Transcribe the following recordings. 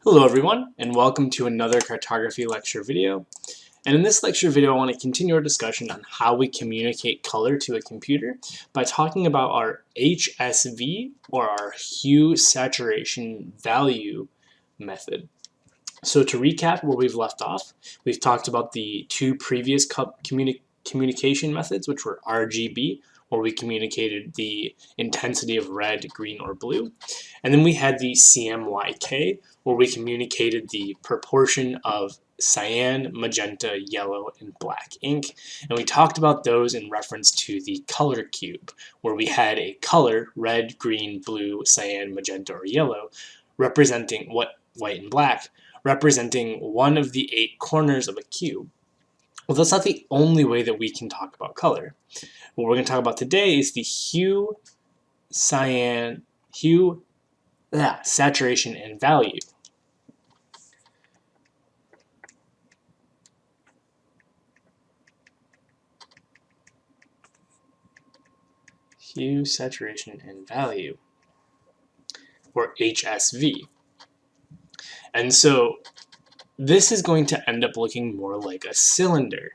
Hello everyone, and welcome to another cartography lecture video. And in this lecture video, I want to continue our discussion on how we communicate color to a computer by talking about our HSV, or our hue saturation value method. So to recap where we've left off, we've talked about the two previous communication methods, which were RGB, where we communicated the intensity of red, green, or blue. And then we had the CMYK, where we communicated the proportion of cyan, magenta, yellow, and black ink. And we talked about those in reference to the color cube, where we had a color, red, green, blue, cyan, magenta, or yellow, representing white and black, representing one of the 8 corners of a cube. Well, that's not the only way that we can talk about color. What we're going to talk about today is the hue, saturation, and value. Hue, saturation, and value, or HSV. And so this is going to end up looking more like a cylinder.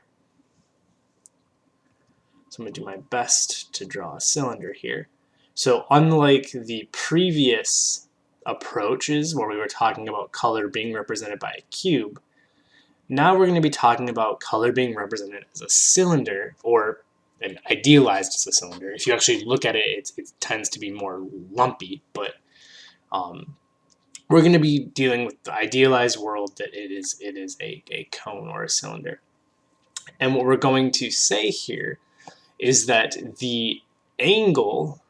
So I'm going to do my best to draw a cylinder here. So unlike the previous approaches where we were talking about color being represented by a cube, now we're going to be talking about color being represented as a cylinder, or idealized as a cylinder. If you actually look at it, it tends to be more lumpy, but we're going to be dealing with the idealized world that it is a cone or a cylinder. And what we're going to say here is that the angle,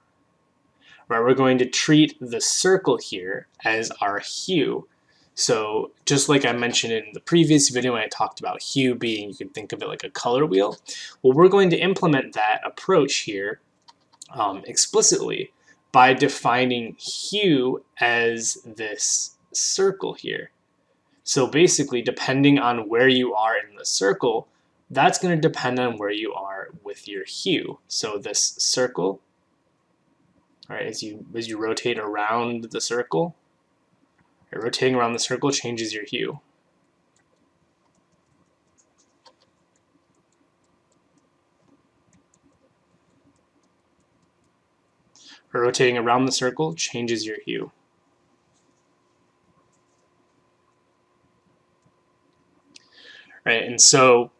right, we're going to treat the circle here as our hue. So just like I mentioned in the previous video when I talked about hue being, you could think of it like a color wheel. Well, we're going to implement that approach here explicitly by defining hue as this circle here. So basically, depending on where you are in the circle, that's going to depend on where you are with your hue. So this circle, all right, as you rotate around the circle, right, rotating around the circle changes your hue. Or rotating around the circle changes your hue. Right, and so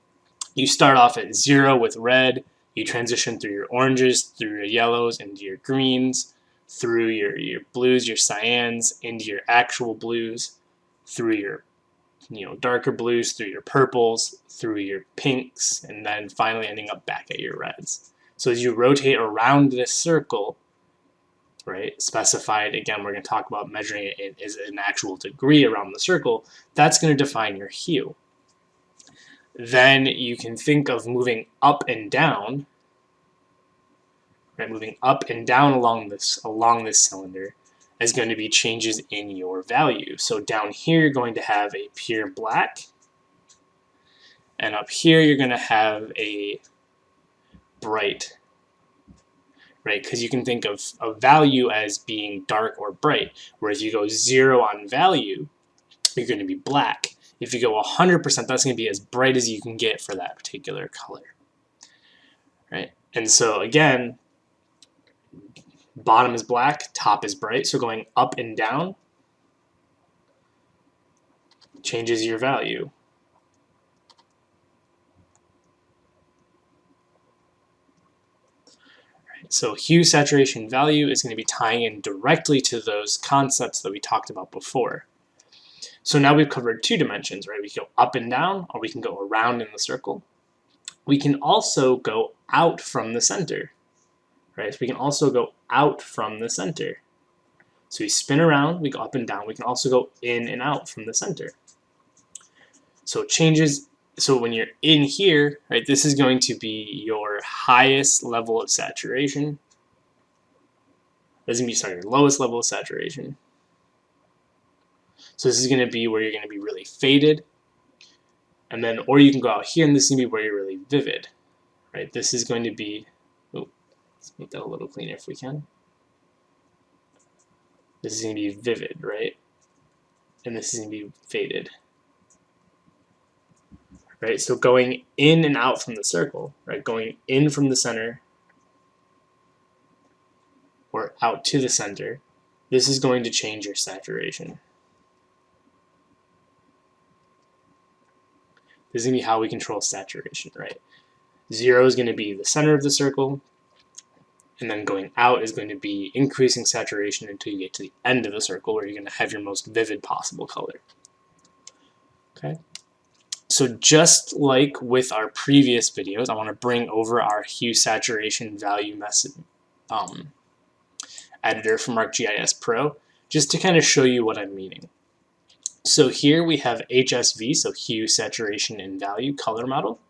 you start off at 0 with red, you transition through your oranges, through your yellows, into your greens, through your blues, your cyans, into your actual blues, through your darker blues, through your purples, through your pinks, and then finally ending up back at your reds. So as you rotate around this circle, right, specified, again, we're going to talk about measuring it as an actual degree around the circle, that's going to define your hue. Then you can think of moving up and down, right, moving up and down along this cylinder as going to be changes in your value. So down here you're going to have a pure black, and up here you're going to have a bright, right? Because you can think of a value as being dark or bright, whereas you go 0 on value, you're going to be black. If you go 100%, that's going to be as bright as you can get for that particular color, right? And so again, bottom is black, top is bright, so going up and down changes your value. Right, so hue, saturation, value is going to be tying in directly to those concepts that we talked about before. So now we've covered 2 dimensions, right? We can go up and down, or we can go around in the circle. We can also go out from the center, right? So we can also go out from the center. So we spin around, we go up and down. We can also go in and out from the center. So it changes. So when you're in here, right, this is going to be your highest level of saturation. This is going to be, your lowest level of saturation. So this is going to be where you're going to be really faded. And then, or you can go out here, and this is going to be where you're really vivid, right? This is going to be, oh, let's make that a little cleaner if we can. This is going to be vivid, right? and this is going to be faded. Right, so going in and out from the circle, right, going in from the center or out to the center, this is going to change your saturation. This is going to be how we control saturation, right? 0 is going to be the center of the circle, and then going out is going to be increasing saturation until you get to the end of the circle where you're going to have your most vivid possible color. Okay? So just like with our previous videos, I want to bring over our hue saturation value method editor from ArcGIS Pro just to kind of show you what I'm meaning. So here we have HSV, so hue, saturation, and value color model.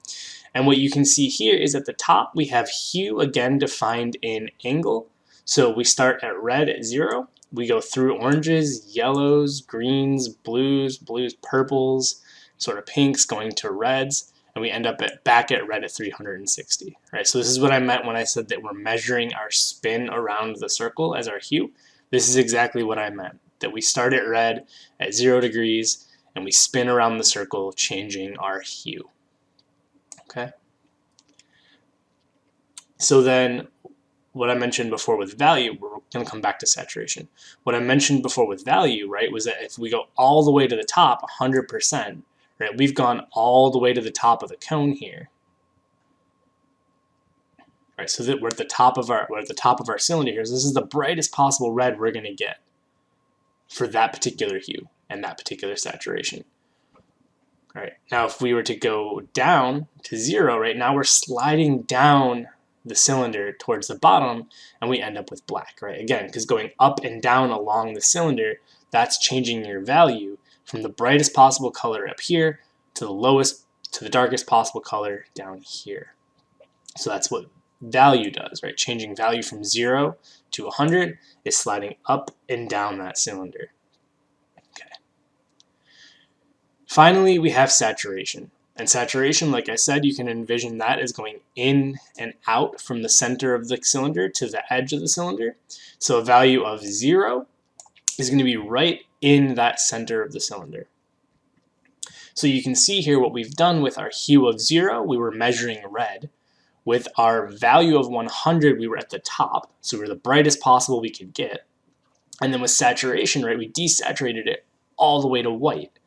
And what you can see here is at the top we have hue again defined in angle. So we start at red at 0. We go through oranges, yellows, greens, blues, purples, sort of pinks going to reds, and we end up back at red at 360. Right? So this is what I meant when I said that we're measuring our spin around the circle as our hue. This is exactly what I meant, that we start at red at 0 degrees and we spin around the circle changing our hue. Okay? So then what I mentioned before with value, we're going to come back to saturation. What I mentioned before with value, right, was that if we go all the way to the top, 100%, right, we've gone all the way to the top of the cone here. Right, so that we're at the top of our cylinder here. So this is the brightest possible red we're going to get for that particular hue and that particular saturation. All right, now if we were to go down to 0, right, now we're sliding down the cylinder towards the bottom and we end up with black, right? Again, because going up and down along the cylinder, that's changing your value from the brightest possible color up here to the darkest possible color down here. So that's what value does, right? Changing value from 0 to 100 is sliding up and down that cylinder. Okay. Finally, we have saturation. And saturation, like I said, you can envision that as going in and out from the center of the cylinder to the edge of the cylinder. So a value of 0 is going to be right in that center of the cylinder. So you can see here what we've done with our hue of 0, we were measuring red. With our value of 100, we were at the top, so we were the brightest possible we could get. And then with saturation, right, we desaturated it all the way to white.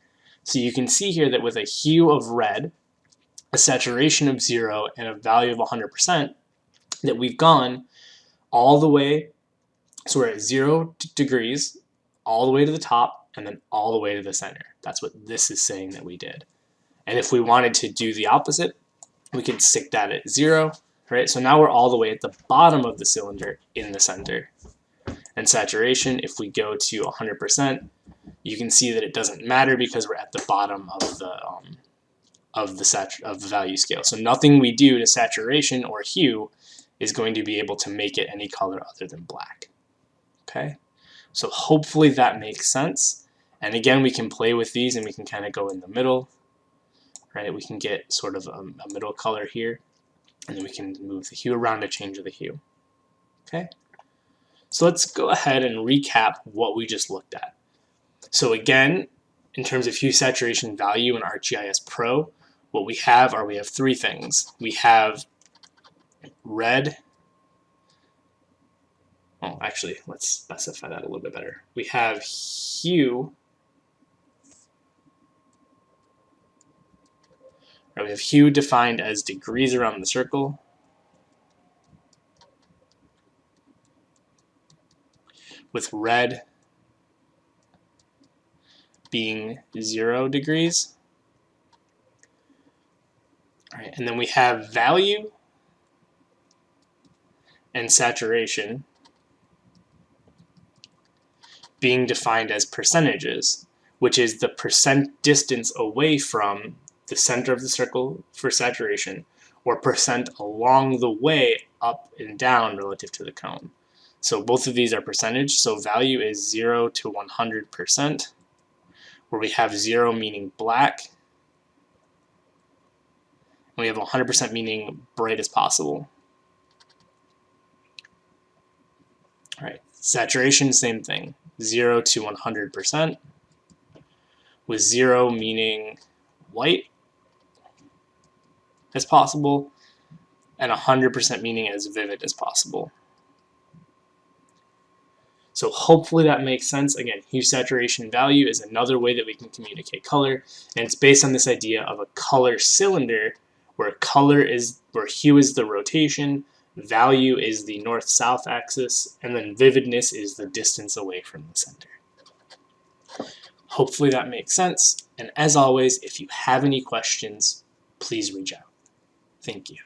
So you can see here that with a hue of red, a saturation of 0, and a value of 100%, that we've gone all the way, so we're at 0 degrees, all the way to the top, and then all the way to the center. That's what this is saying that we did. And if we wanted to do the opposite, we could stick that at 0, right? So now we're all the way at the bottom of the cylinder in the center. And saturation, if we go to 100%, you can see that it doesn't matter because we're at the bottom of the value scale. So nothing we do to saturation or hue is going to be able to make it any color other than black. Okay? So hopefully that makes sense. And again, we can play with these and we can kind of go in the middle. Right, we can get sort of a middle color here, and then we can move the hue around to change the hue. Okay, so let's go ahead and recap what we just looked at. So again, in terms of hue saturation value in ArcGIS Pro, what we have are 3 things. We have red. Oh, actually, let's specify that a little bit better. We have hue. We have hue defined as degrees around the circle. With red being 0 degrees. All right, and then we have value and saturation being defined as percentages, which is the percent distance away from the center of the circle for saturation, or percent along the way up and down relative to the cone. So both of these are percentage, so value is 0 to 100%, where we have 0 meaning black, and we have 100% meaning bright as possible. All right, saturation, same thing, 0 to 100%. with 0 meaning white as possible, and 100% meaning as vivid as possible. So hopefully that makes sense. Again, hue saturation value is another way that we can communicate color, and it's based on this idea of a color cylinder where hue is the rotation, value is the north-south axis, and then vividness is the distance away from the center. Hopefully that makes sense, and as always, if you have any questions, please reach out. Thank you.